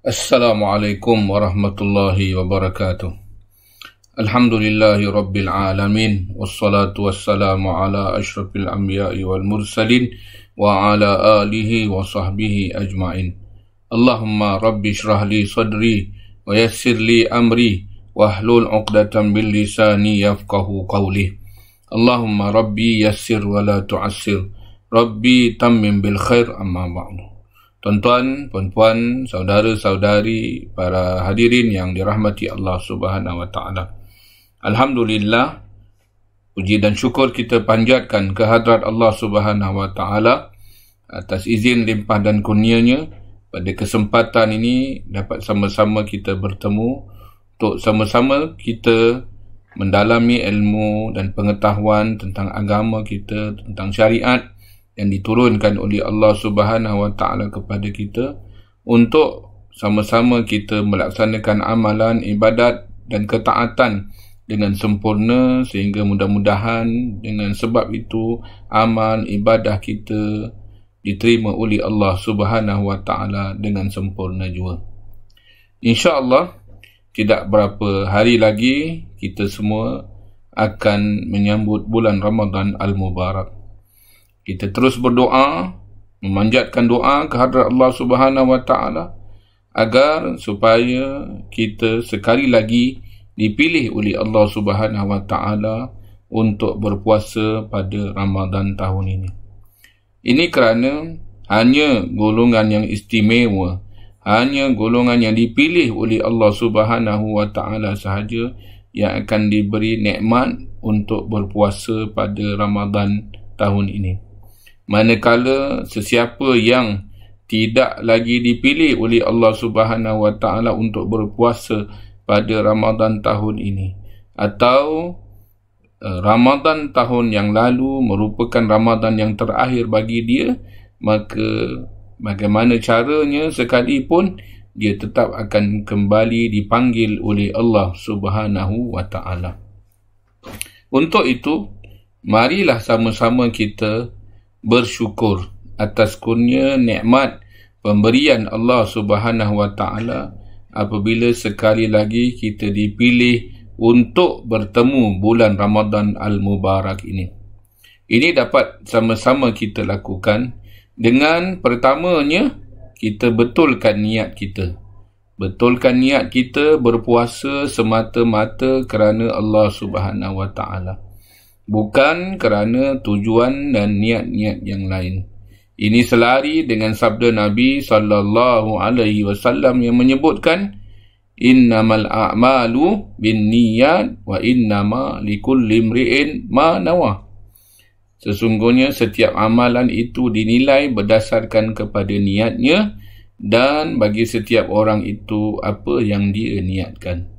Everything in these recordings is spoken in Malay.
Assalamualaikum warahmatullahi wabarakatuh. Alhamdulillahi rabbil alamin. Wassalatu wassalamu ala ashrafil anbiya'i wal mursalin wa ala alihi wa sahbihi ajma'in. Allahumma rabbi shrah li sadri wa yassir li amri wahlul 'uqdatam bil lisani yafqahu qawli. Allahumma rabbi yassir wa la tu'assir. Rabbi tammim bil khair, amma ba'du. Tuan-tuan, puan-puan, saudara-saudari, para hadirin yang dirahmati Allah Subhanahu wa taala. Alhamdulillah, puji dan syukur kita panjatkan kehadrat Allah Subhanahu wa taala atas izin limpah dan kurnianya pada kesempatan ini dapat sama-sama kita bertemu untuk sama-sama kita mendalami ilmu dan pengetahuan tentang agama kita, tentang syariat yang diturunkan oleh Allah Subhanahu wa taala kepada kita untuk sama-sama kita melaksanakan amalan, ibadat dan ketaatan dengan sempurna, sehingga mudah-mudahan dengan sebab itu amal ibadah kita diterima oleh Allah Subhanahu wa taala dengan sempurna juga. Insya-Allah tidak berapa hari lagi kita semua akan menyambut bulan Ramadan Al-Mubarak. Kita terus berdoa, memanjatkan doa kehadrat Allah Subhanahu wa taala agar supaya kita sekali lagi dipilih oleh Allah Subhanahu wa taala untuk berpuasa pada Ramadan tahun ini. Ini kerana hanya golongan yang istimewa, hanya golongan yang dipilih oleh Allah Subhanahu wa taala sahaja yang akan diberi nikmat untuk berpuasa pada Ramadan tahun ini. Manakala sesiapa yang tidak lagi dipilih oleh Allah Subhanahu wa taala untuk berpuasa pada Ramadan tahun ini, atau Ramadan tahun yang lalu merupakan Ramadan yang terakhir bagi dia, maka bagaimana caranya sekalipun dia tetap akan kembali dipanggil oleh Allah Subhanahu wa taala. Untuk itu, marilah sama-sama kita bersyukur atas kurnia nikmat pemberian Allah Subhanahu wa taala apabila sekali lagi kita dipilih untuk bertemu bulan Ramadan Al-Mubarak ini. Ini dapat sama-sama kita lakukan dengan pertamanya kita betulkan niat kita. Betulkan niat kita berpuasa semata-mata kerana Allah Subhanahu wa taala, bukan kerana tujuan dan niat-niat yang lain. Ini selari dengan sabda Nabi sallallahu alaihi wasallam yang menyebutkan, innamal a'malu binniyat wa innama likulli imri'in ma nawa. Sesungguhnya setiap amalan itu dinilai berdasarkan kepada niatnya, dan bagi setiap orang itu apa yang dia niatkan.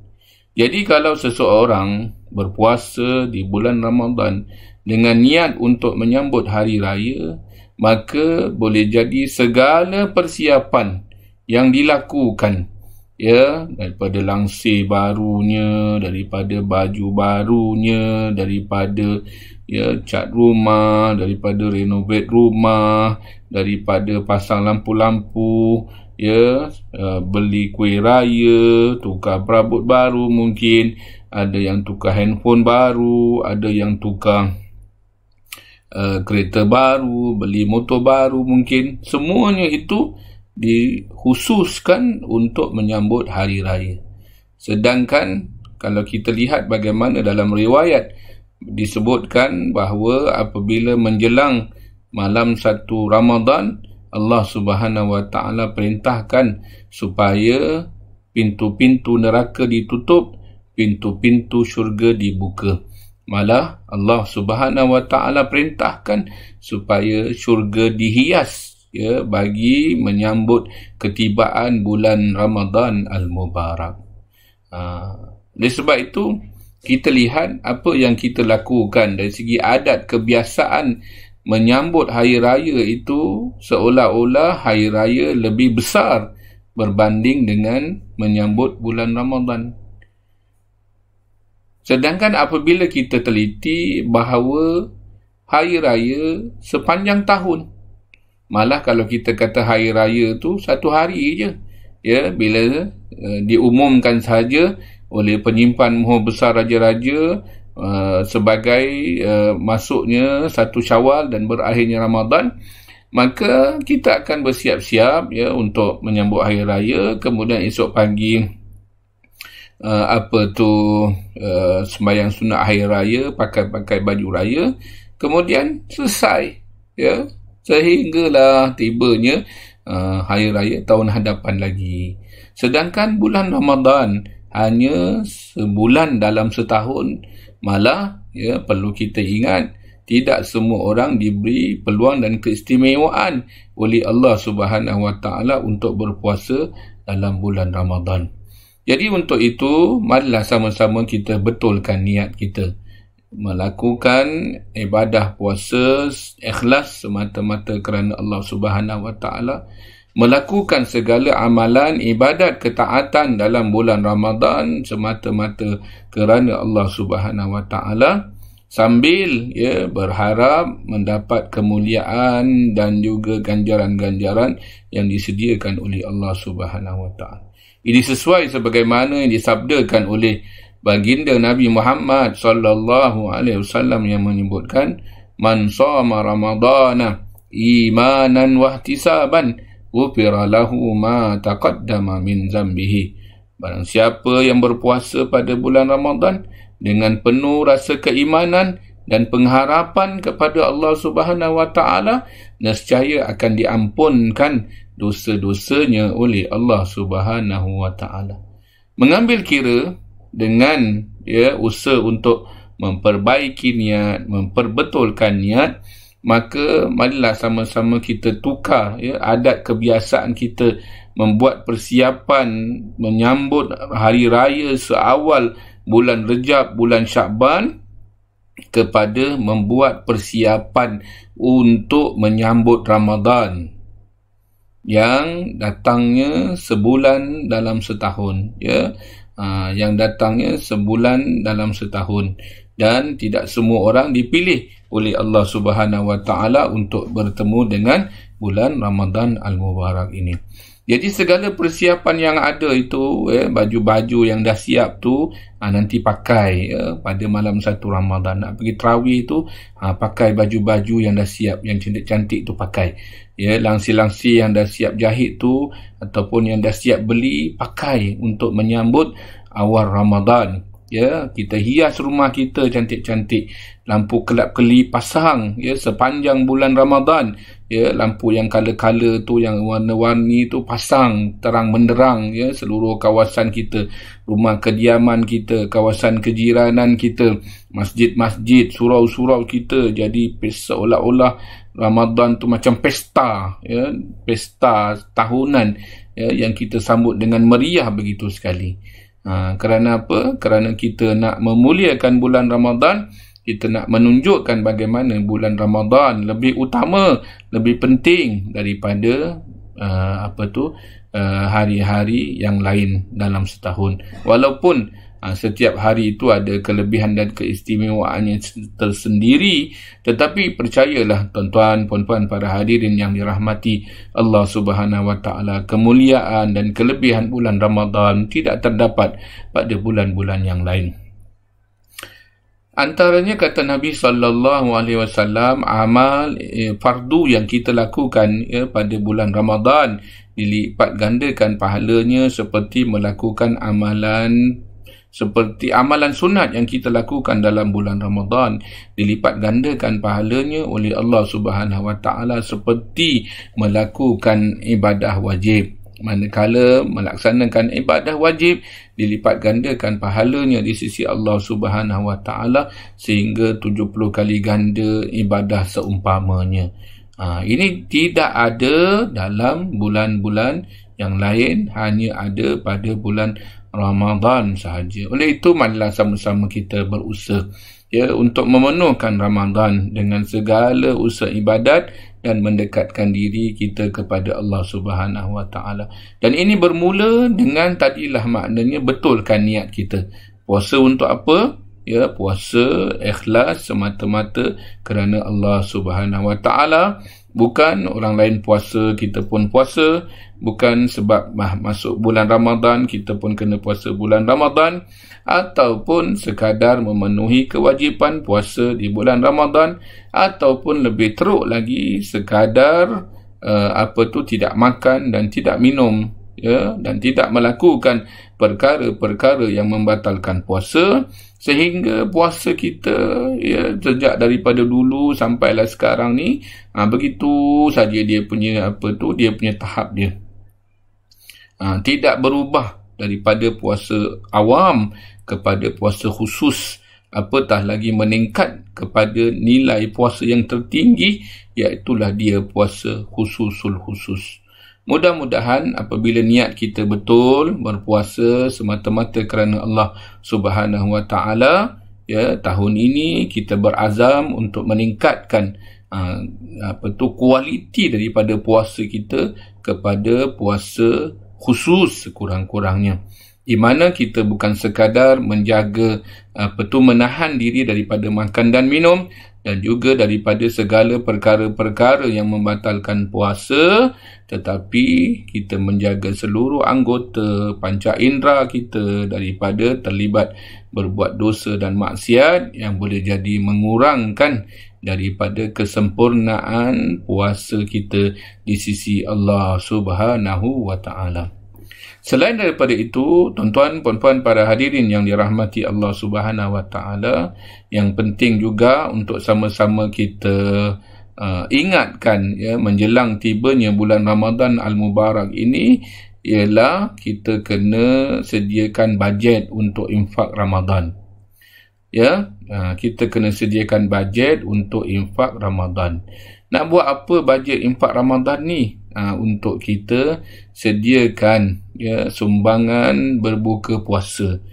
Jadi kalau seseorang berpuasa di bulan Ramadan dengan niat untuk menyambut hari raya, maka boleh jadi segala persiapan yang dilakukan, ya, daripada langsir barunya, daripada baju barunya, daripada cat rumah, daripada renovate rumah, daripada pasang lampu-lampu, beli kuih raya, tukar perabot baru, mungkin ada yang tukar handphone baru, ada yang tukar kereta baru, beli motor baru mungkin. Semuanya itu dikhususkan untuk menyambut hari raya. Sedangkan kalau kita lihat bagaimana dalam riwayat disebutkan bahawa apabila menjelang malam 1 Ramadan, Allah Subhanahu wa taala perintahkan supaya pintu-pintu neraka ditutup, pintu-pintu syurga dibuka. Malah Allah Subhanahu wa taala perintahkan supaya syurga dihias, bagi menyambut ketibaan bulan Ramadan Al-Mubarak. Oleh sebab itu, kita lihat apa yang kita lakukan dari segi adat kebiasaan menyambut hari raya itu seolah-olah hari raya lebih besar berbanding dengan menyambut bulan Ramadan. Sedangkan apabila kita teliti bahawa hari raya sepanjang tahun, malah kalau kita kata hari raya tu satu hari je, ya, bila diumumkan sahaja oleh penyimpan Muhur Besar Raja-Raja sebagai masuknya 1 Syawal dan berakhirnya Ramadan, maka kita akan bersiap-siap ya untuk menyambut hari raya. Kemudian esok pagi sembahyang sunat hari raya, pakai baju raya, kemudian selesai ya, sehinggalah tibanya hari raya tahun hadapan lagi. Sedangkan bulan Ramadan hanya sebulan dalam setahun. Malah ya, perlu kita ingat, tidak semua orang diberi peluang dan keistimewaan oleh Allah Subhanahu Wa Taala untuk berpuasa dalam bulan Ramadan. Jadi untuk itu, marilah sama-sama kita betulkan niat kita melakukan ibadah puasa ikhlas semata-mata kerana Allah Subhanahu Wa Taala, melakukan segala amalan ibadat ketaatan dalam bulan Ramadan semata-mata kerana Allah Subhanahu Wa Taala, sambil ya berharap mendapat kemuliaan dan juga ganjaran-ganjaran yang disediakan oleh Allah Subhanahu Wa Taala. Ini sesuai sebagaimana yang disabdakan oleh baginda Nabi Muhammad sallallahu alaihi wasallam yang menyebutkan, man shama ramadana imanan wa ihtisaban ghufira lahu ma taqaddama min zambihi. Barang siapa yang berpuasa pada bulan Ramadan dengan penuh rasa keimanan dan pengharapan kepada Allah Subhanahu Wa Taala, nescaya akan diampunkan dosa-dosanya oleh Allah Subhanahu Wa Taala. Mengambil kira dengan ya usaha untuk memperbaiki niat, memperbetulkan niat, maka marilah sama-sama kita tukar ya adat kebiasaan kita membuat persiapan menyambut hari raya seawal bulan Rejab, bulan Syakban, kepada membuat persiapan untuk menyambut Ramadan yang datangnya sebulan dalam setahun ya. Yang datangnya sebulan dalam setahun, dan tidak semua orang dipilih oleh Allah Subhanahu Wa Taala untuk bertemu dengan bulan Ramadan Al-Mubarak ini. Jadi segala persiapan yang ada itu, baju-baju yang dah siap tu nanti pakai pada malam 1 Ramadan. Nak pergi tarawih tu pakai baju-baju yang dah siap, yang cantik-cantik tu pakai. Ya, langsi-langsi yang dah siap jahit tu ataupun yang dah siap beli, pakai untuk menyambut awal Ramadan. Ya, kita hias rumah kita cantik-cantik, lampu kelap-kelip pasang ya sepanjang bulan Ramadan. Ya, lampu yang color-color tu, yang warna-warni tu pasang terang benderang ya seluruh kawasan kita, rumah kediaman kita, kawasan kejiranan kita, masjid-masjid, surau-surau kita. Jadi seolah-olah Ramadan tu macam pesta ya, pesta tahunan ya, yang kita sambut dengan meriah begitu sekali. Kerana apa? Kerana kita nak memuliakan bulan Ramadan, kita nak menunjukkan bagaimana bulan Ramadan lebih utama, lebih penting daripada hari-hari yang lain dalam setahun. Walaupun setiap hari itu ada kelebihan dan keistimewaannya tersendiri, tetapi percayalah tuan-tuan, puan-puan, para hadirin yang dirahmati Allah Subhanahu Wa Taala, kemuliaan dan kelebihan bulan Ramadan tidak terdapat pada bulan-bulan yang lain. Antaranya kata Nabi sallallahu alaihi wasallam, amal fardu yang kita lakukan pada bulan Ramadan dilipat gandakan pahalanya seperti melakukan amalan sunat yang kita lakukan dalam bulan Ramadan, dilipat gandakan pahalanya oleh Allah Subhanahu Wa Taala seperti melakukan ibadah wajib. Manakala melaksanakan ibadah wajib, dilipat gandakan pahalanya di sisi Allah Subhanahu Wa Taala sehingga 70 kali ganda ibadah seumpamanya. Ini tidak ada dalam bulan-bulan yang lain, hanya ada pada bulan Ramadan sahaja. Oleh itu, marilah sama-sama kita berusaha untuk memenuhkan Ramadan dengan segala usaha ibadat dan mendekatkan diri kita kepada Allah Subhanahu Wa Taala. Dan ini bermula dengan tadilah maknanya betulkan niat kita. Puasa untuk apa? Puasa ikhlas semata-mata kerana Allah Subhanahu Wa Taala, Bukan orang lain puasa, kita pun puasa. Bukan sebab masuk bulan Ramadan, kita pun kena puasa bulan Ramadan. Ataupun sekadar memenuhi kewajipan puasa di bulan Ramadan. Ataupun lebih teruk lagi, sekadar tidak makan dan tidak minum, ya, dan tidak melakukan perkara-perkara yang membatalkan puasa, sehingga puasa kita, ya, sejak daripada dulu sampailah sekarang ni, begitu saja dia punya dia punya tahap dia. Tidak berubah daripada puasa awam kepada puasa khusus, apatah lagi meningkat kepada nilai puasa yang tertinggi, iaitulah dia puasa khususul khusus. Mudah-mudahan apabila niat kita betul berpuasa semata-mata kerana Allah Subhanahu Wa Taala, ya, tahun ini kita berazam untuk meningkatkan kualiti daripada puasa kita kepada puasa khusus sekurang-kurangnya, di mana kita bukan sekadar menjaga menahan diri daripada makan dan minum, dan juga daripada segala perkara-perkara yang membatalkan puasa, tetapi kita menjaga seluruh anggota panca indera kita daripada terlibat berbuat dosa dan maksiat yang boleh jadi mengurangkan daripada kesempurnaan puasa kita di sisi Allah Subhanahu Wa Taala. Selain daripada itu, tuan-tuan, puan-puan, para hadirin yang dirahmati Allah Subhanahu Wa Taala, yang penting juga untuk sama-sama kita ingatkan, ya, menjelang tibanya bulan Ramadan Al-Mubarak ini, ialah kita kena sediakan bajet untuk infak Ramadan. Ya, kita kena sediakan bajet untuk infak Ramadan. Nak buat apa bajet infak Ramadan ni? Untuk kita sediakan, ya, sumbangan berbuka puasa,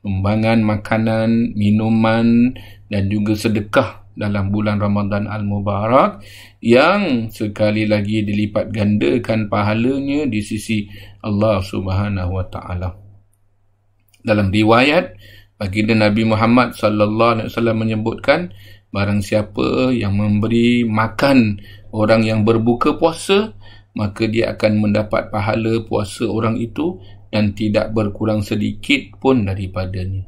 sumbangan makanan, minuman dan juga sedekah dalam bulan Ramadan Al-Mubarak, yang sekali lagi dilipat gandakan pahalanya di sisi Allah Subhanahu Wa Taala. Dalam riwayat, baginda Nabi Muhammad sallallahu alaihi wasallam menyebutkan, barang siapa yang memberi makan orang yang berbuka puasa, maka dia akan mendapat pahala puasa orang itu dan tidak berkurang sedikit pun daripadanya.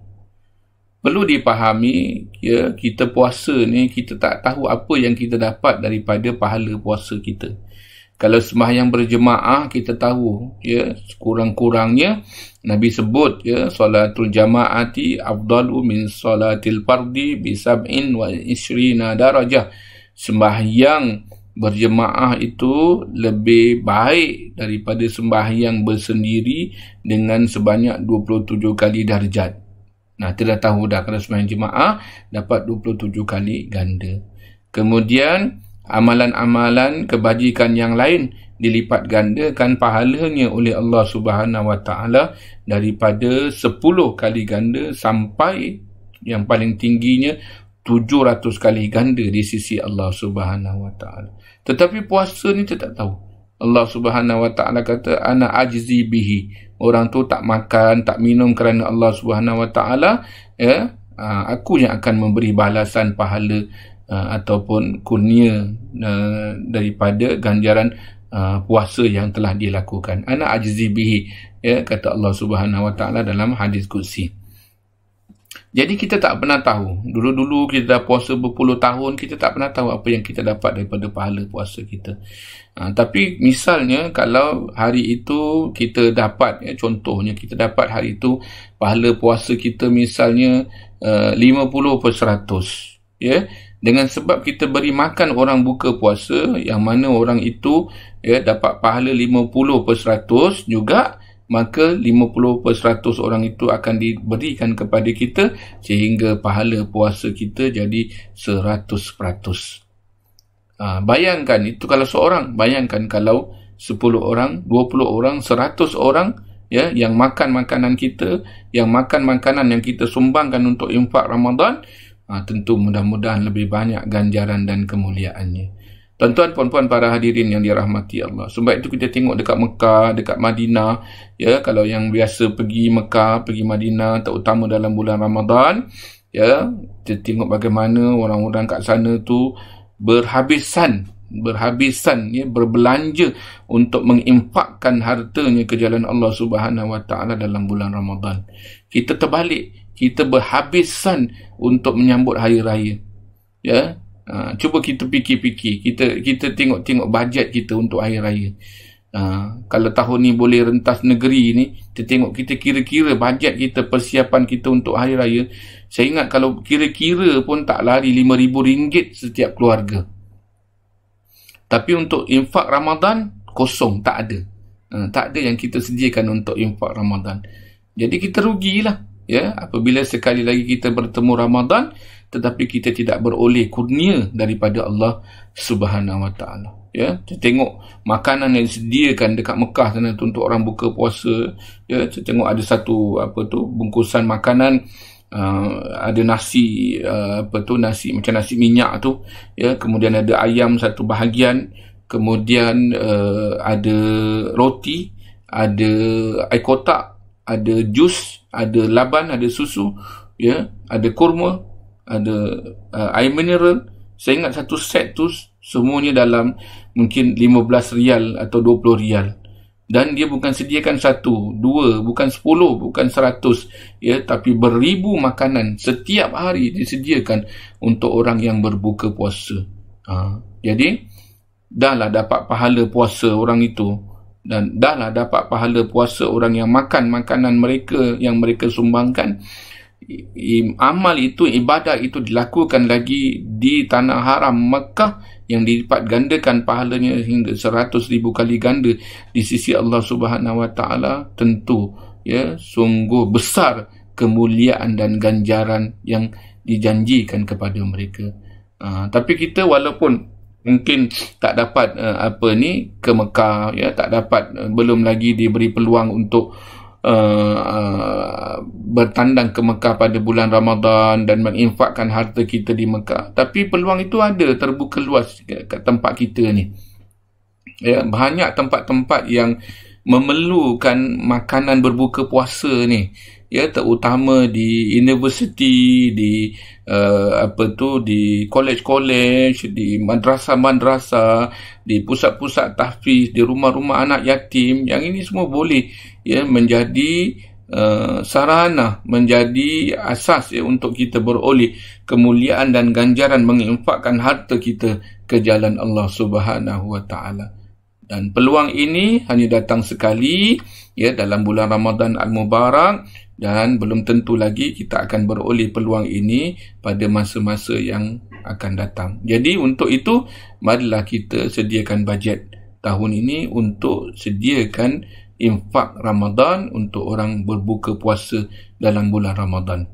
Perlu dipahami, ya, kita puasa ni, kita tak tahu apa yang kita dapat daripada pahala puasa kita. Kalau sembahyang berjemaah, kita tahu, ya, sekurang-kurangnya Nabi sebut, ya, salatul jamaati afdalu min salatil fardi bi 27 darajah. Sembahyang berjemaah itu lebih baik daripada sembahyang bersendiri dengan sebanyak 27 kali darjat. Kita dah tahu dah, kalau sembahyang jemaah dapat 27 kali ganda. Kemudian amalan-amalan kebajikan yang lain dilipat gandakan pahalanya oleh Allah Subhanahu Wa Taala daripada 10 kali ganda sampai yang paling tingginya 700 kali ganda di sisi Allah Subhanahu Wa Taala. Tetapi puasa ni kita tak tahu. Allah Subhanahu Wa Taala kata, ana ajzi bihi. Orang tu tak makan, tak minum kerana Allah Subhanahu Wa Taala, ya, aku yang akan memberi balasan pahala ataupun kurnia daripada ganjaran puasa yang telah dilakukan. Ana ajzi bihi, ya, kata Allah Subhanahu Wa Taala dalam hadis qudsi. Jadi kita tak pernah tahu. Dulu-dulu kita dah puasa berpuluh tahun, kita tak pernah tahu apa yang kita dapat daripada pahala puasa kita. Tapi misalnya kalau hari itu kita dapat, ya, contohnya kita dapat hari itu pahala puasa kita misalnya 50%, ya, dengan sebab kita beri makan orang buka puasa, yang mana orang itu, ya, dapat pahala 50% juga, maka 50% orang itu akan diberikan kepada kita sehingga pahala puasa kita jadi 100%. Bayangkan itu kalau seorang, bayangkan kalau 10 orang, 20 orang, 100 orang, ya, yang makan makanan kita, yang makan makanan yang kita sumbangkan untuk infak Ramadan, tentu mudah-mudahan lebih banyak ganjaran dan kemuliaannya. Tuan-tuan, puan-puan, para hadirin yang dirahmati Allah. Sebab itu kita tengok dekat Mekah, dekat Madinah, ya, kalau yang biasa pergi Mekah, pergi Madinah, terutama dalam bulan Ramadan, ya, kita tengok bagaimana orang-orang kat sana tu berhabisan, berhabisan, ya, berbelanja untuk menginfakkan hartanya ke jalan Allah Subhanahu Wa Taala dalam bulan Ramadan. Kita terbalik, kita berhabisan untuk menyambut hari raya. Ya, cuba kita fikir-fikir, kita tengok bajet kita untuk hari raya. Kalau tahun ni boleh rentas negeri ni, kita kira-kira bajet kita, persiapan kita untuk hari raya. Saya ingat kalau kira-kira pun tak lari RM5,000 setiap keluarga. Tapi untuk infak Ramadan, kosong, tak ada. Tak ada yang kita sediakan untuk infak Ramadan. Jadi kita rugilah, ya, apabila sekali lagi kita bertemu Ramadan tetapi kita tidak beroleh kurnia daripada Allah Subhanahu Wa Taala. Ya, kita tengok makanan yang disediakan dekat Mekah sana tu untuk orang buka puasa. Ya, saya tengok ada satu bungkusan makanan, ada nasi, nasi macam nasi minyak tu, ya, kemudian ada ayam satu bahagian, kemudian ada roti, ada air kotak, ada jus, ada laban, ada susu, ya, ada kurma, ada air mineral. Saya ingat satu set tu semuanya dalam mungkin RM15 atau RM20. Dan dia bukan sediakan 1, 2, bukan 10, bukan 100, ya, tapi beribu makanan setiap hari disediakan untuk orang yang berbuka puasa. Jadi dahlah dapat pahala puasa orang itu, dan dahlah dapat pahala puasa orang yang makan makanan mereka yang mereka sumbangkan. Amal itu, ibadah itu dilakukan lagi di tanah haram Mekah yang dilipat gandakan pahalanya hingga 100,000 kali ganda di sisi Allah Subhanahu Wa Taala. Tentu, ya, sungguh besar kemuliaan dan ganjaran yang dijanjikan kepada mereka. Tapi kita walaupun mungkin tak dapat ke Mekah, ya, tak dapat, belum lagi diberi peluang untuk bertandang ke Mekah pada bulan Ramadan dan menginfakkan harta kita di Mekah, tapi peluang itu ada, terbuka luas kat tempat kita ni. Ya, banyak tempat-tempat yang memerlukan makanan berbuka puasa ni, ya, terutama di universiti, di di college-college, di madrasah-madrasah, di pusat-pusat tahfiz, di rumah-rumah anak yatim. Yang ini semua boleh, ya, menjadi sarana, menjadi asas, ya, untuk kita beroleh kemuliaan dan ganjaran menginfakkan harta kita ke jalan Allah Subhanahu Wa Taala. Dan peluang ini hanya datang sekali, ya, dalam bulan Ramadan Al-Mubarak, dan belum tentu lagi kita akan beroleh peluang ini pada masa-masa yang akan datang. Jadi untuk itu, marilah kita sediakan bajet tahun ini untuk sediakan infak Ramadan untuk orang berbuka puasa dalam bulan Ramadan.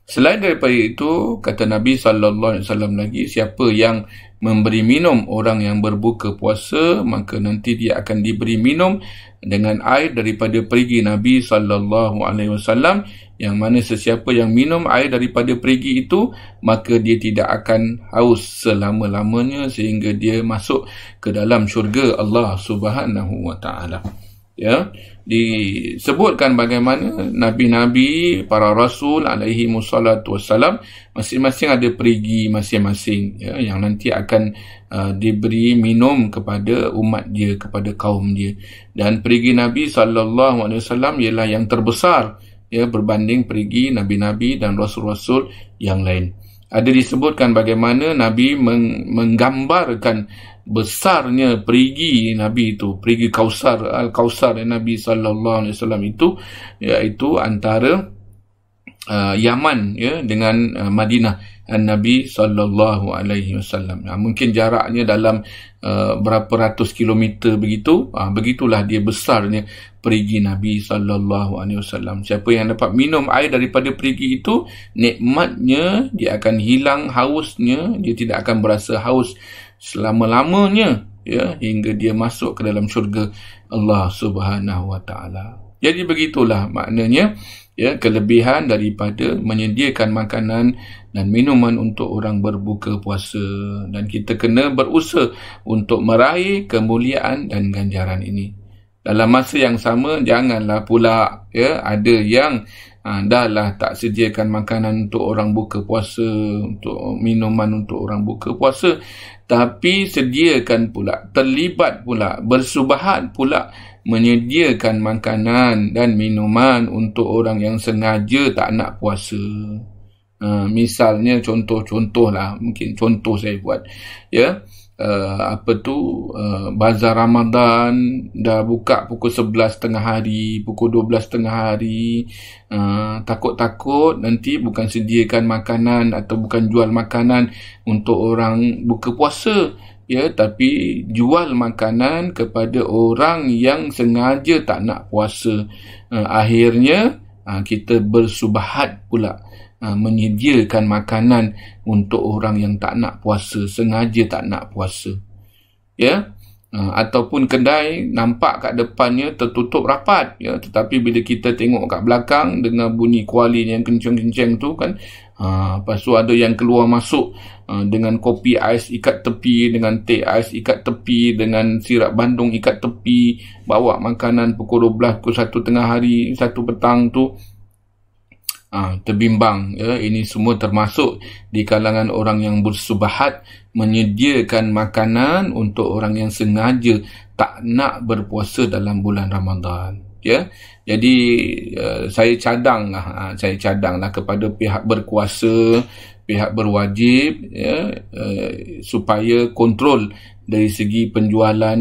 Selain daripada itu, kata Nabi SAW lagi, siapa yang memberi minum orang yang berbuka puasa, maka nanti dia akan diberi minum dengan air daripada perigi Nabi SAW, yang mana sesiapa yang minum air daripada perigi itu, maka dia tidak akan haus selama-lamanya sehingga dia masuk ke dalam syurga Allah Subhanahu Wa Taala. Ya, disebutkan bagaimana nabi-nabi, para rasul alaihi wassalatu wassalam, masing-masing ada perigi masing-masing, ya, yang nanti akan diberi minum kepada umat dia, kepada kaum dia. Dan perigi Nabi SAW ialah yang terbesar, ya, berbanding perigi nabi-nabi dan rasul-rasul yang lain. Ada disebutkan bagaimana Nabi menggambarkan besarnya perigi Nabi itu, perigi Kausar, Al-Kausar Nabi SAW itu, iaitu antara Yaman, ya, dengan Madinah Nabi SAW. Mungkin jaraknya dalam berapa ratus kilometer begitu. Begitulah dia besarnya perigi Nabi SAW. Siapa yang dapat minum air daripada perigi itu, nikmatnya dia akan hilang hausnya, dia tidak akan berasa haus selama-lamanya, ya, hingga dia masuk ke dalam syurga Allah Subhanahu Wa Taala. Jadi begitulah maknanya, ya, kelebihan daripada menyediakan makanan dan minuman untuk orang berbuka puasa, dan kita kena berusaha untuk meraih kemuliaan dan ganjaran ini. Dalam masa yang sama, janganlah pula, ya, ada yang Dah lah tak sediakan makanan untuk orang buka puasa, untuk minuman untuk orang buka puasa, tapi sediakan pula, terlibat pula, bersubahat pula menyediakan makanan dan minuman untuk orang yang sengaja tak nak puasa. Misalnya contoh lah, mungkin contoh saya buat, ya. Bazar Ramadan dah buka pukul 11 tengah hari, pukul 12 tengah hari. Takut-takut nanti bukan sediakan makanan atau bukan jual makanan untuk orang buka puasa, ya, tapi jual makanan kepada orang yang sengaja tak nak puasa. Akhirnya kita bersubahat pula menyediakan makanan untuk orang yang tak nak puasa, sengaja tak nak puasa, ya. Ataupun kedai nampak kat depannya tertutup rapat, ya, tetapi bila kita tengok kat belakang dengan bunyi kuali yang kencang-kencang tu kan, lepas tu ada yang keluar masuk dengan kopi ais ikat tepi, dengan teh ais ikat tepi, dengan sirap bandung ikat tepi, bawa makanan pukul 12, pukul 1 tengah hari, 1 petang tu. Terbimbang, ya. Ini semua termasuk di kalangan orang yang bersubahat menyediakan makanan untuk orang yang sengaja tak nak berpuasa dalam bulan Ramadan, ya. Jadi saya cadanglah kepada pihak berkuasa, pihak berwajib, ya, supaya kontrol dari segi penjualan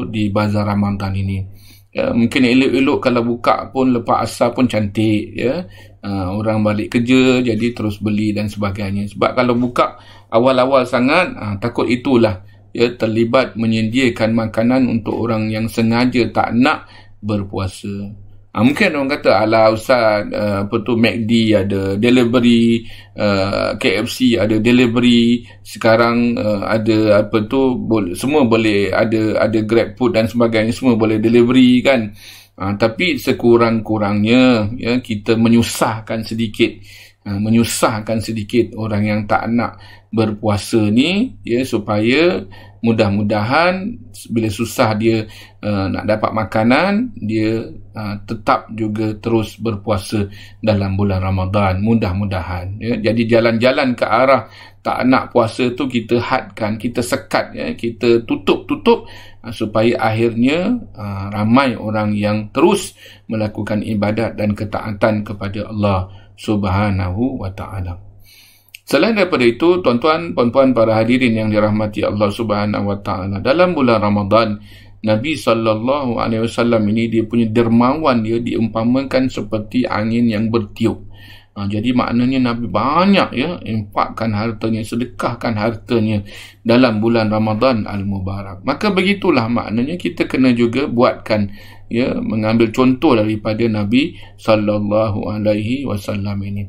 di bazar Ramadan ini. Ya, mungkin elok-elok kalau buka pun lepas asar pun cantik, ya. Orang balik kerja jadi terus beli dan sebagainya. Sebab kalau buka awal-awal sangat, takut itulah, ya, terlibat menyediakan makanan untuk orang yang sengaja tak nak berpuasa. Mungkin orang kata, alah Ustaz, McD ada delivery, KFC ada delivery, sekarang ada semua boleh ada Grab Food dan sebagainya, semua boleh delivery kan. Tapi sekurang-kurangnya, ya, kita menyusahkan sedikit orang yang tak nak berpuasa ni, ya, supaya mudah-mudahan bila susah dia nak dapat makanan, dia tetap juga terus berpuasa dalam bulan Ramadan, mudah-mudahan, ya. Jadi jalan-jalan ke arah tak nak puasa tu kita hadkan, kita sekat, ya, kita tutup supaya akhirnya ramai orang yang terus melakukan ibadat dan ketaatan kepada Allah Subhanahu wa ta'ala. Selain daripada itu, tuan-tuan, puan-puan, para hadirin yang dirahmati Allah Subhanahu wa ta'ala, dalam bulan Ramadan, Nabi SAW ini dia punya dermawan, dia diumpamakan seperti angin yang bertiup. Jadi maknanya Nabi banyak, ya, infakkan hartanya, sedekahkan hartanya dalam bulan Ramadan Al-Mubarak. Maka begitulah maknanya kita kena juga buatkan, ya, mengambil contoh daripada Nabi SAW ini.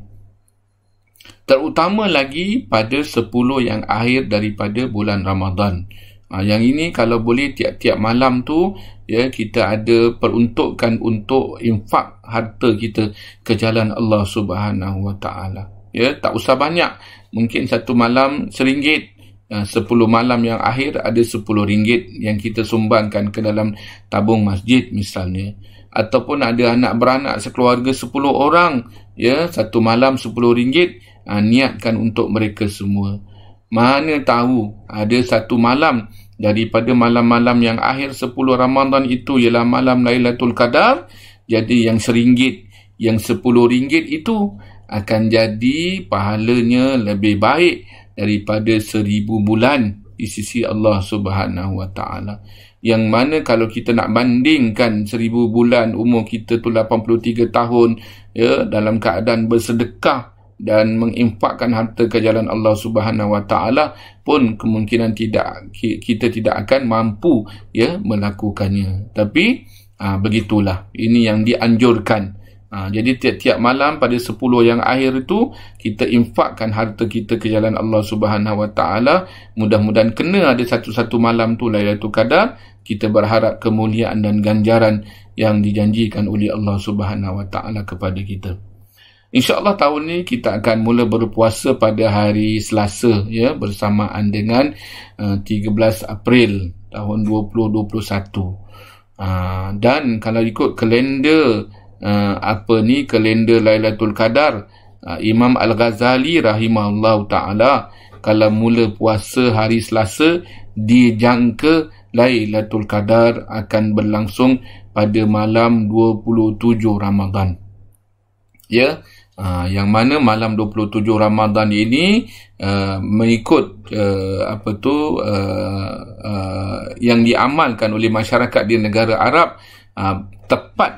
Terutama lagi pada 10 yang akhir daripada bulan Ramadan. Yang ini kalau boleh tiap-tiap malam tu, ya, kita ada peruntukkan untuk infak harta kita ke jalan Allah Subhanahu wa ta'ala. Ya, tak usah banyak. Mungkin satu malam RM1. 10 malam yang akhir ada RM10 yang kita sumbangkan ke dalam tabung masjid misalnya. Ataupun ada anak beranak sekeluarga 10 orang, ya, satu malam RM10, niatkan untuk mereka semua. Mana tahu ada satu malam daripada malam-malam yang akhir 10 Ramadan itu ialah malam Lailatul Qadar. Jadi yang RM1, yang RM10 itu akan jadi pahalanya lebih baik daripada 1000 bulan di sisi Allah Subhanahu wa ta'ala. Yang mana kalau kita nak bandingkan 1000 bulan, umur kita tu 83 tahun, ya, dalam keadaan bersedekah dan menginfakkan harta ke jalan Allah Subhanahu wa ta'ala pun kemungkinan kita tidak akan mampu, ya, melakukannya. Tapi begitulah, ini yang dianjurkan. Jadi tiap-tiap malam pada 10 yang akhir itu kita infakkan harta kita ke jalan Allah Subhanahu wa ta'ala. Mudah-mudahan kena ada satu-satu malam tu Lailatul Qadar. Kita berharap kemuliaan dan ganjaran yang dijanjikan oleh Allah Subhanahu wa ta'ala kepada kita. InsyaAllah tahun ni kita akan mula berpuasa pada hari Selasa, ya, bersamaan dengan 13 April tahun 2021. Dan kalau ikut kalender kalender Lailatul Qadar. Imam Al-Ghazali rahimahullah ta'ala kalau mula puasa hari Selasa, dijangka Lailatul Qadar akan berlangsung pada malam 27 Ramadan. Ya, yang mana malam 27 Ramadan ini mengikut yang diamalkan oleh masyarakat di negara Arab, tepat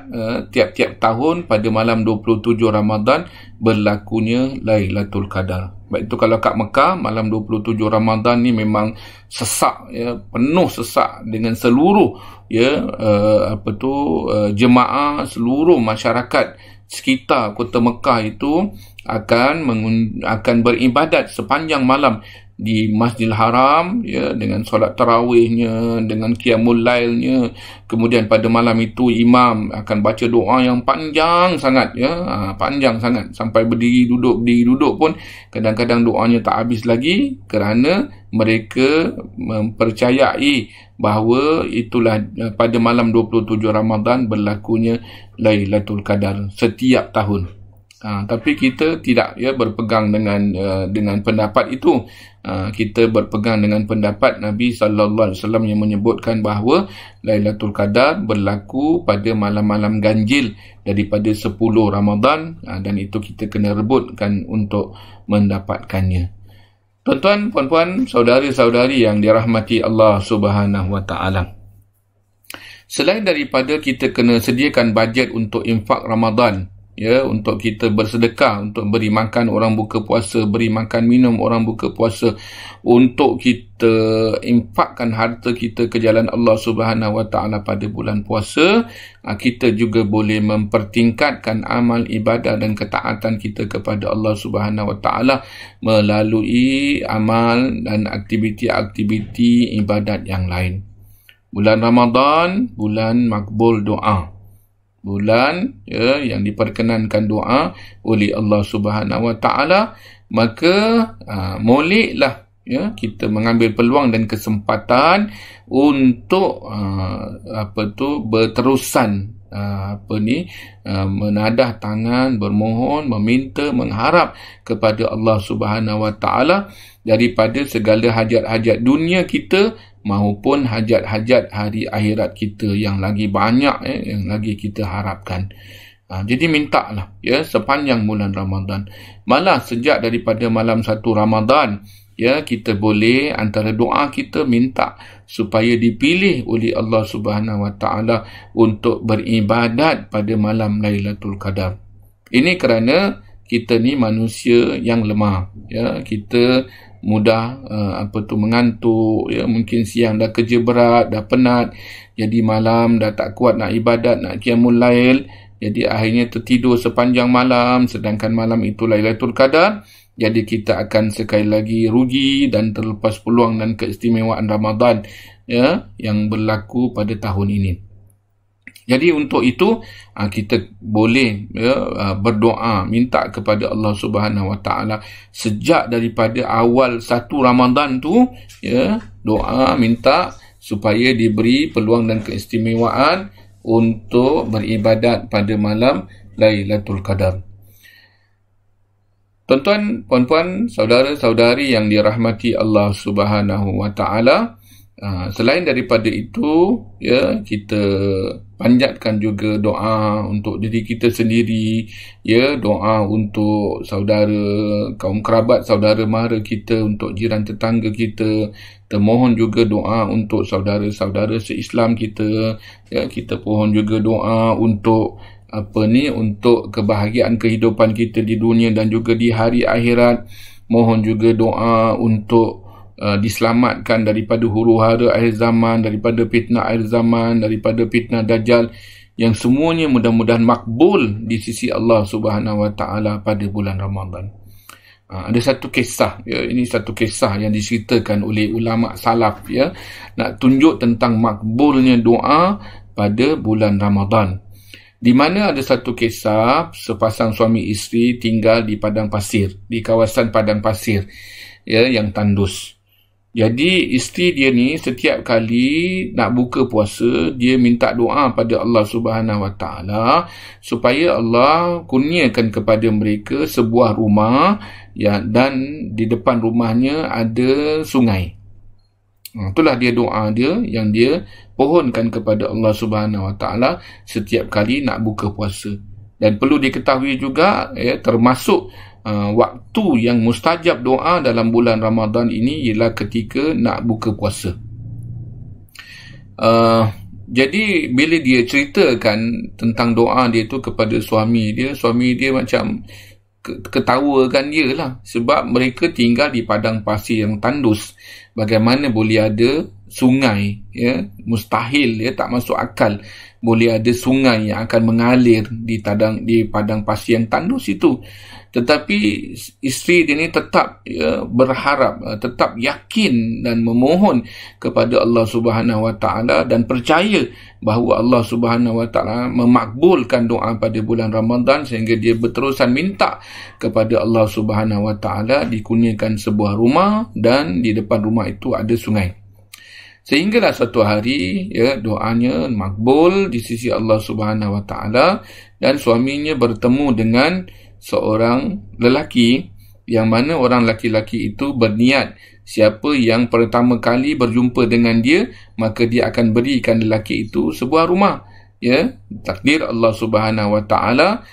tiap-tiap tahun pada malam 27 Ramadan berlakunya Lailatul Qadar. Baik itu kalau kat Mekah malam 27 Ramadan ni memang sesak, ya, penuh sesak dengan seluruh jemaah, seluruh masyarakat sekitar kota Mekah itu akan beribadat sepanjang malam di Masjidil Haram, ya, dengan solat tarawihnya, dengan qiyamul lailnya. Kemudian pada malam itu imam akan baca doa yang panjang sangat, ya, panjang sangat sampai berdiri duduk pun kadang-kadang doanya tak habis lagi, kerana mereka mempercayai bahawa itulah pada malam 27 Ramadan berlakunya Lailatul Qadar setiap tahun. Tapi kita tidak, ya, berpegang dengan pendapat itu. Kita berpegang dengan pendapat Nabi sallallahu alaihi wasallam yang menyebutkan bahawa Lailatul Qadar berlaku pada malam-malam ganjil daripada 10 Ramadan, dan itu kita kena rebutkan untuk mendapatkannya. Tuan-tuan, puan-puan, saudari-saudari yang dirahmati Allah Subhanahu wa taala. Selain daripada kita kena sediakan bajet untuk infak Ramadan, ya, untuk kita bersedekah, untuk beri makan orang buka puasa, beri makan minum orang buka puasa, untuk kita infakkan harta kita ke jalan Allah Subhanahu wa taala pada bulan puasa, kita juga boleh mempertingkatkan amal ibadah dan ketaatan kita kepada Allah Subhanahu wa taala melalui amal dan aktiviti-aktiviti ibadat yang lain. Bulan Ramadan, bulan makbul doa. Bulan, ya, yang diperkenankan doa oleh Allah Subhanahu wa taala, maka moleklah, ya, kita mengambil peluang dan kesempatan untuk berterusan menadah tangan, bermohon, meminta, mengharap kepada Allah Subhanahu wa taala daripada segala hajat-hajat dunia kita maupun hajat-hajat hari akhirat kita yang lagi banyak, yang lagi kita harapkan. Jadi mintalah, ya, sepanjang bulan Ramadan. Malah sejak daripada malam 1 Ramadan, ya, kita boleh antara doa kita minta supaya dipilih oleh Allah Subhanahu wa taala untuk beribadat pada malam Lailatul Qadar. Ini kerana kita ni manusia yang lemah, ya, kita mudah mengantuk, ya, mungkin siang dah kerja berat, dah penat, jadi malam dah tak kuat nak ibadat, nak qiyamul lail, jadi akhirnya tertidur sepanjang malam, sedangkan malam itu Lailatul Qadar. Jadi kita akan sekali lagi rugi dan terlepas peluang dan keistimewaan Ramadan, ya, yang berlaku pada tahun ini. Jadi untuk itu kita boleh, ya, berdoa, minta kepada Allah Subhanahu wa taala sejak daripada awal 1 Ramadan tu, ya, doa minta supaya diberi peluang dan keistimewaan untuk beribadat pada malam Lailatul Qadar. Tuan-tuan, puan-puan, saudara-saudari yang dirahmati Allah Subhanahu wa taala, selain daripada itu, ya, kita panjatkan juga doa untuk diri kita sendiri, ya, doa untuk saudara, kaum kerabat, saudara mara kita, untuk jiran tetangga kita. Termohon juga doa untuk saudara-saudara se-Islam kita, ya, kita pohon juga doa untuk untuk kebahagiaan kehidupan kita di dunia dan juga di hari akhirat. Mohon juga doa untuk diselamatkan daripada huru-hara akhir zaman, daripada fitnah akhir zaman, daripada fitnah Dajjal, yang semuanya mudah-mudahan makbul di sisi Allah Subhanahu wa taala pada bulan Ramadan. Ada satu kisah, ya, ini satu kisah yang diceritakan oleh ulama salaf, ya, nak tunjuk tentang makbulnya doa pada bulan Ramadan. Di mana ada satu kisah sepasang suami isteri tinggal di padang pasir, di kawasan padang pasir, ya, yang tandus. Jadi isteri dia ni setiap kali nak buka puasa, dia minta doa pada Allah Subhanahu Wa Taala supaya Allah kurniakan kepada mereka sebuah rumah dan di depan rumahnya ada sungai. Itulah dia doa dia yang dia pohonkan kepada Allah Subhanahu Wa Taala setiap kali nak buka puasa. Dan perlu diketahui juga termasuk waktu yang mustajab doa dalam bulan Ramadan ini ialah ketika nak buka puasa. Jadi bila dia ceritakan tentang doa dia tu kepada suami dia macam ketawakan dia lah, sebab mereka tinggal di padang pasir yang tandus. Bagaimana boleh ada sungai, mustahil, tak masuk akal boleh ada sungai yang akan mengalir di padang pasir yang tandus itu. Tetapi isteri dia ni tetap berharap, tetap yakin dan memohon kepada Allah Subhanahu Wa Taala dan percaya bahawa Allah Subhanahu Wa Taala memakbulkan doa pada bulan Ramadan, sehingga dia berterusan minta kepada Allah Subhanahu Wa Taala dikurniakan sebuah rumah dan di depan rumah itu ada sungai. Sehinggalah suatu hari doanya makbul di sisi Allah Subhanahu Wa Taala dan suaminya bertemu dengan seorang lelaki, yang mana orang lelaki itu berniat siapa yang pertama kali berjumpa dengan dia maka dia akan berikan lelaki itu sebuah rumah. Takdir Allah Subhanahu Wa Taala,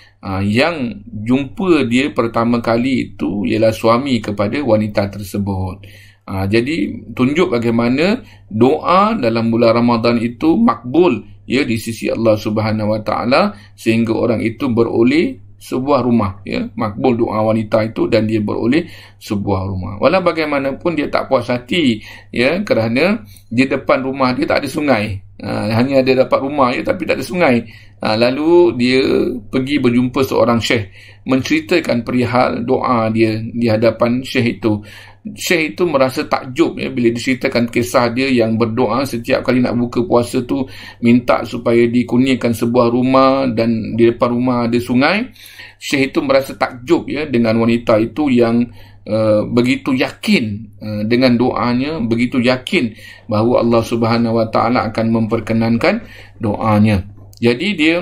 yang jumpa dia pertama kali itu ialah suami kepada wanita tersebut. Jadi tunjuk bagaimana doa dalam bulan Ramadan itu makbul di sisi Allah Subhanahu Wa Taala, sehingga orang itu beroleh sebuah rumah, makbul doa wanita itu dan dia beroleh sebuah rumah. Walau bagaimanapun dia tak puas hati, kerana di depan rumah dia tak ada sungai. Hanya ada dapat rumah tapi tak ada sungai. Lalu dia pergi berjumpa seorang syekh, menceritakan perihal doa dia di hadapan syekh itu. Syekh itu merasa takjub bila diceritakan kisah dia yang berdoa setiap kali nak buka puasa tu minta supaya dikurniakan sebuah rumah dan di depan rumah ada sungai. Syekh itu merasa takjub dengan wanita itu yang begitu yakin dengan doanya, begitu yakin bahawa Allah Subhanahu Wa Taala akan memperkenankan doanya. Jadi dia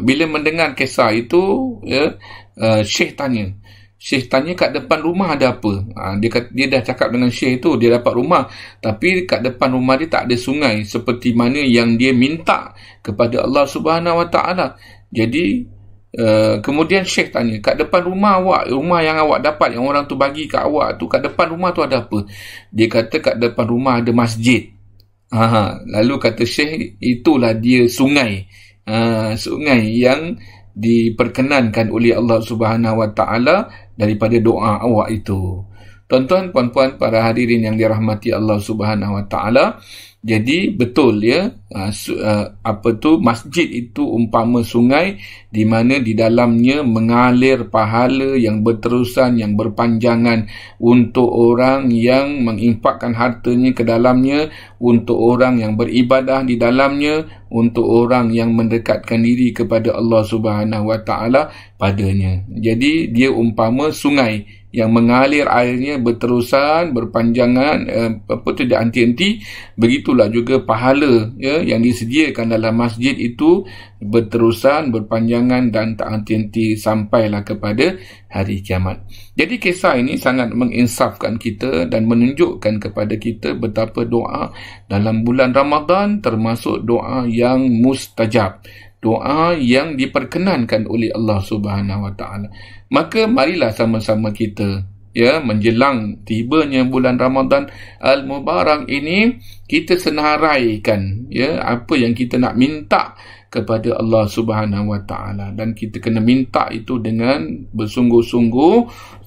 bila mendengar kisah itu, Syekh tanya kat depan rumah ada apa. Dia dah cakap dengan Syekh itu dia dapat rumah, tapi kat depan rumah dia tak ada sungai seperti mana yang dia minta kepada Allah Subhanahu Wa Taala. Jadi kemudian Syekh tanya, kat depan rumah awak, rumah yang awak dapat, yang orang tu bagi kat awak tu, kat depan rumah tu ada apa? Dia kata kat depan rumah ada masjid. Lalu kata Syekh, itulah dia sungai. Sungai yang diperkenankan oleh Allah Subhanahu Wa Taala daripada doa awak itu. Tuan-tuan, puan-puan, para hadirin yang dirahmati Allah Subhanahu Wa Taala, jadi betul masjid itu umpama sungai di mana di dalamnya mengalir pahala yang berterusan, yang berpanjangan untuk orang yang menginfakkan hartanya ke dalamnya, untuk orang yang beribadah di dalamnya, untuk orang yang mendekatkan diri kepada Allah Subhanahu Wa Taala padanya. Jadi dia umpama sungai yang mengalir airnya berterusan, berpanjangan, tidak henti-henti. Begitulah juga pahala yang disediakan dalam masjid itu berterusan, berpanjangan dan tak henti-henti sampailah kepada hari kiamat. Jadi kisah ini sangat menginsafkan kita dan menunjukkan kepada kita betapa doa dalam bulan Ramadan termasuk doa yang mustajab, doa yang diperkenankan oleh Allah Subhanahu Wa Taala. Maka marilah sama-sama kita menjelang tibanya bulan Ramadan Al-Mubarak ini, kita senaraikan apa yang kita nak minta kepada Allah Subhanahu Wa Taala, dan kita kena minta itu dengan bersungguh-sungguh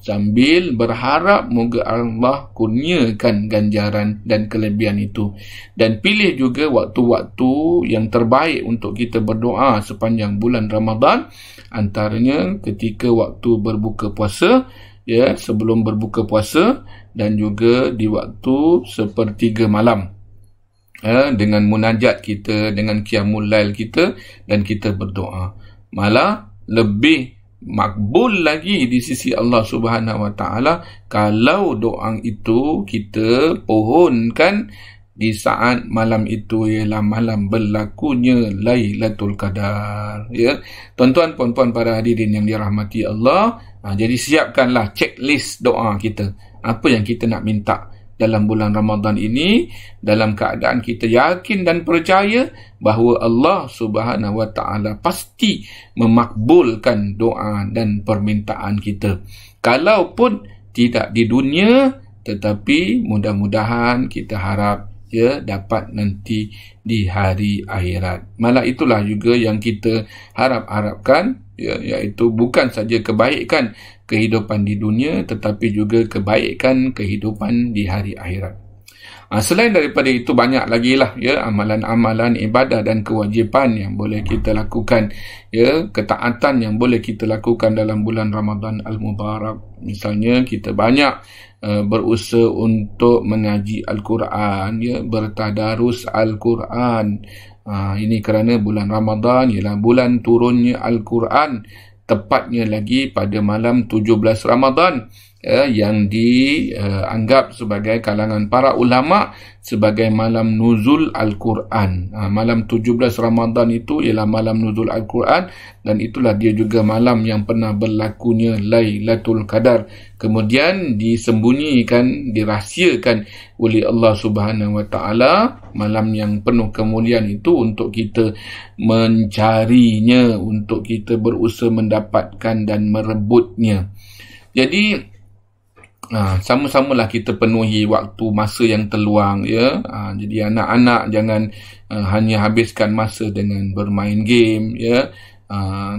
sambil berharap moga Allah kurniakan ganjaran dan kelebihan itu. Dan pilih juga waktu-waktu yang terbaik untuk kita berdoa sepanjang bulan Ramadan, antaranya ketika waktu berbuka puasa, sebelum berbuka puasa, dan juga di waktu sepertiga malam, dengan munajat kita, dengan qiyamul lail kita, dan kita berdoa. Malah lebih makbul lagi di sisi Allah Subhanahu Wa Taala kalau doa itu kita pohonkan di saat malam itu ialah malam berlakunya Lailatul Qadar. Ya, tuan-tuan puan-puan para hadirin yang dirahmati Allah, jadi siapkanlah checklist doa kita. Apa yang kita nak minta dalam bulan Ramadan ini, dalam keadaan kita yakin dan percaya bahawa Allah Subhanahu Wa Taala pasti memakbulkan doa dan permintaan kita. Kalaupun tidak di dunia, tetapi mudah-mudahan kita harap dapat nanti di hari akhirat. Malah itulah juga yang kita harapkan, iaitu bukan saja kebaikan kehidupan di dunia, tetapi juga kebaikan kehidupan di hari akhirat. Selain daripada itu, banyak lagi lah amalan-amalan ibadah dan kewajipan yang boleh kita lakukan, ketaatan yang boleh kita lakukan dalam bulan Ramadan Al-Mubarak. Misalnya kita banyak berusaha untuk mengaji Al-Quran, bertadarus Al-Quran. Ini kerana bulan Ramadan ialah bulan turunnya Al-Quran, tepatnya lagi pada malam 17 Ramadan, yang dianggap sebagai kalangan para ulama sebagai malam nuzul Al-Quran. Malam 17 Ramadan itu ialah malam nuzul Al-Quran, dan itulah dia juga malam yang pernah berlakunya Lailatul Qadar. Kemudian disembunyikan, dirahsiakan oleh Allah Subhanahu Wa Taala malam yang penuh kemuliaan itu untuk kita mencarinya, untuk kita berusaha mendapatkan dan merebutnya. Jadi sama-samalah kita penuhi waktu masa yang terluang, jadi anak-anak jangan hanya habiskan masa dengan bermain game,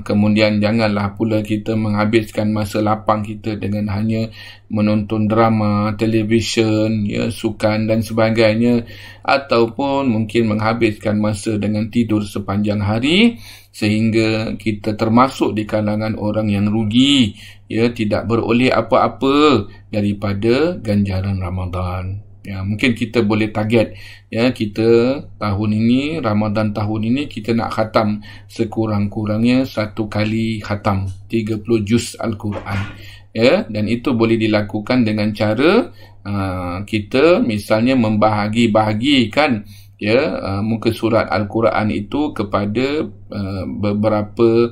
kemudian janganlah pula kita menghabiskan masa lapang kita dengan hanya menonton drama, televisyen, sukan dan sebagainya, ataupun mungkin menghabiskan masa dengan tidur sepanjang hari, sehingga kita termasuk di kalangan orang yang rugi, tidak beroleh apa-apa daripada ganjaran Ramadan. Mungkin kita boleh target, kita tahun ini, Ramadan tahun ini, kita nak khatam sekurang-kurangnya 1 kali khatam 30 juz Al-Quran. Dan itu boleh dilakukan dengan cara kita misalnya membahagi-bahagikan muka surat Al-Quran itu kepada beberapa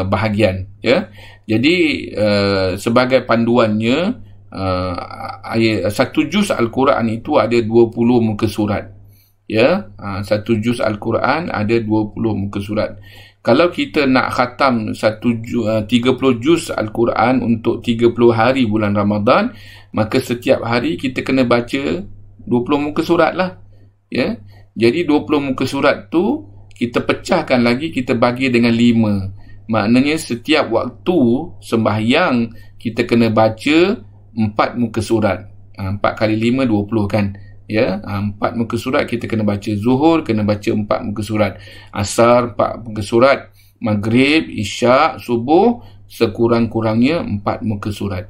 bahagian. Jadi sebagai panduannya, satu juz Al-Quran itu ada 20 muka surat. Satu juz Al-Quran ada 20 muka surat. Kalau kita nak khatam 30 juz Al-Quran untuk 30 hari bulan Ramadan, maka setiap hari kita kena baca 20 muka surat lah. Jadi 20 muka surat tu kita pecahkan lagi, kita bagi dengan 5. Maknanya setiap waktu sembahyang kita kena baca 4 muka surat. 4 kali 5 20 kan. 4 muka surat kita kena baca. Zuhur kena baca 4 muka surat. Asar 4 muka surat. Maghrib, Isyak, Subuh sekurang-kurangnya 4 muka surat.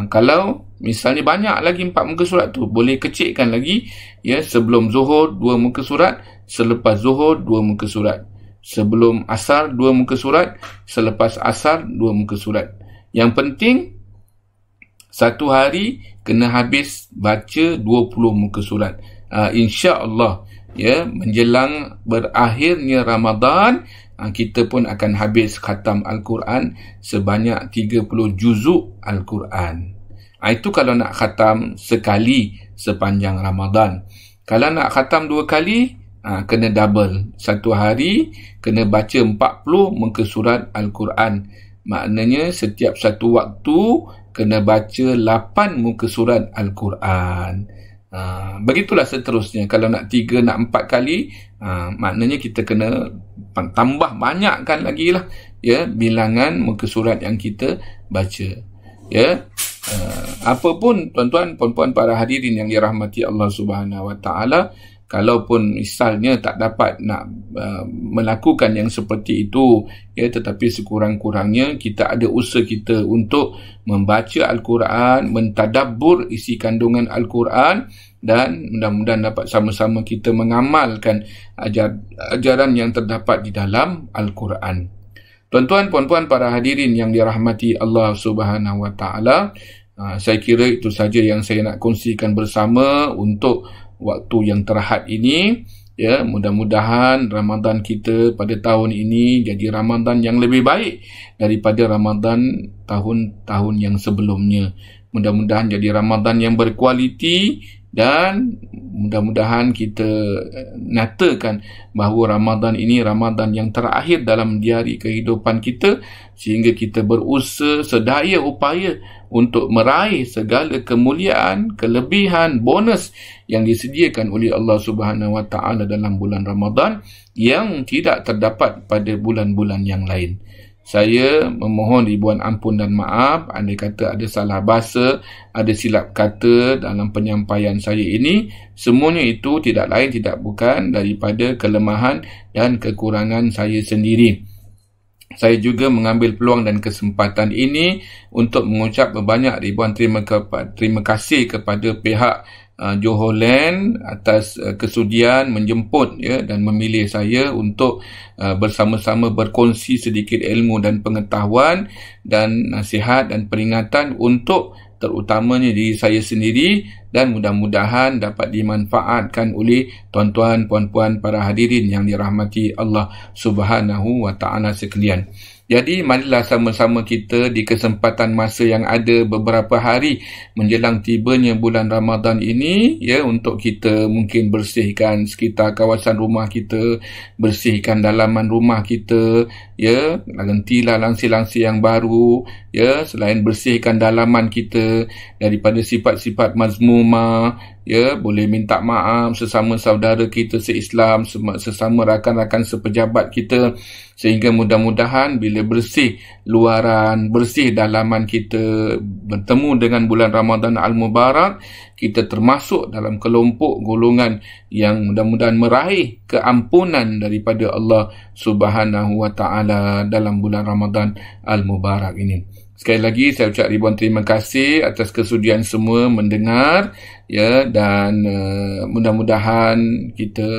Kalau misalnya banyak lagi 4 muka surat tu, boleh kecilkan lagi. Sebelum Zuhur 2 muka surat, selepas Zuhur 2 muka surat, sebelum Asar 2 muka surat, selepas Asar 2 muka surat. Yang penting satu hari kena habis baca 20 muka surat. InsyaAllah menjelang berakhirnya Ramadan, kita pun akan habis khatam Al-Quran sebanyak 30 juzuk Al-Quran. Itu kalau nak khatam sekali sepanjang Ramadan. Kalau nak khatam 2 kali, kena double. Satu hari kena baca 40 muka surat Al-Quran. Maknanya setiap satu waktu kena baca 8 muka surat Al-Quran. Begitulah seterusnya. Kalau nak 3, nak 4 kali, maknanya kita kena tambah banyakkan lagi lah bilangan muka surat yang kita baca. Apapun tuan-tuan, puan-puan para hadirin yang dirahmati Allah Subhanahu Wa Taala, kalaupun misalnya tak dapat nak melakukan yang seperti itu, tetapi sekurang-kurangnya kita ada usaha kita untuk membaca Al-Quran, mentadabbur isi kandungan Al-Quran, dan mudah-mudahan dapat sama-sama kita mengamalkan ajaran yang terdapat di dalam Al-Quran. Tuan-tuan, puan-puan, para hadirin yang dirahmati Allah Subhanahu Wa Taala, saya kira itu saja yang saya nak kongsikan bersama untuk waktu yang terhad ini. Ya, mudah-mudahan Ramadan kita pada tahun ini jadi Ramadan yang lebih baik daripada Ramadan tahun-tahun yang sebelumnya. Mudah-mudahan jadi Ramadan yang berkualiti dan mudah-mudahan kita nyatakan bahawa Ramadan ini Ramadan yang terakhir dalam diari kehidupan kita, sehingga kita berusaha sedaya upaya untuk meraih segala kemuliaan, kelebihan, bonus yang disediakan oleh Allah Subhanahu Wa Taala dalam bulan Ramadan yang tidak terdapat pada bulan-bulan yang lain. Saya memohon ribuan ampun dan maaf andai kata ada salah bahasa, ada silap kata dalam penyampaian saya ini. Semuanya itu tidak lain tidak bukan daripada kelemahan dan kekurangan saya sendiri. Saya juga mengambil peluang dan kesempatan ini untuk mengucap berbanyak ribuan terima kasih kepada pihak Johor Land atas kesudian menjemput dan memilih saya untuk bersama-sama berkongsi sedikit ilmu dan pengetahuan dan nasihat dan peringatan untuk terutamanya diri saya sendiri, dan mudah-mudahan dapat dimanfaatkan oleh tuan-tuan, puan-puan, para hadirin yang dirahmati Allah Subhanahu Wa Taala sekalian. Jadi marilah sama-sama kita di kesempatan masa yang ada beberapa hari menjelang tibanya bulan Ramadan ini, untuk kita mungkin bersihkan sekitar kawasan rumah kita, bersihkan dalaman rumah kita, gantilah langsi-langsi yang baru, selain bersihkan dalaman kita daripada sifat-sifat mazmumah, boleh minta maaf sesama saudara kita se-Islam, sesama rakan-rakan sepejabat kita, sehingga mudah-mudahan bila bersih luaran, bersih dalaman kita, bertemu dengan bulan Ramadan Al-Mubarak, kita termasuk dalam kelompok golongan yang mudah-mudahan meraih keampunan daripada Allah Subhanahu Wa Taala dalam bulan Ramadan Al-Mubarak ini. Sekali lagi saya ucap ribuan terima kasih atas kesudian semua mendengar, dan mudah-mudahan kita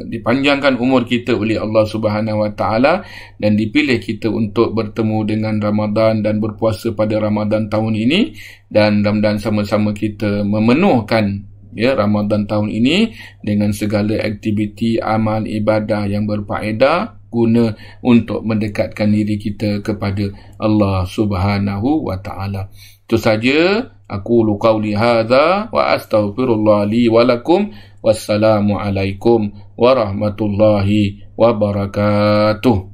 dipanjangkan umur kita oleh Allah Subhanahu Wa Taala dan dipilih kita untuk bertemu dengan Ramadan dan berpuasa pada Ramadan tahun ini, dan mudah-mudahan sama-sama kita memenuhkan Ramadan tahun ini dengan segala aktiviti amal ibadah yang berfaedah, guna untuk mendekatkan diri kita kepada Allah Subhanahu Wa Taala. Itu saja, aku qauli hadza wa astaghfirullah li wa lakum. Wassalamualaikum warahmatullahi wabarakatuh.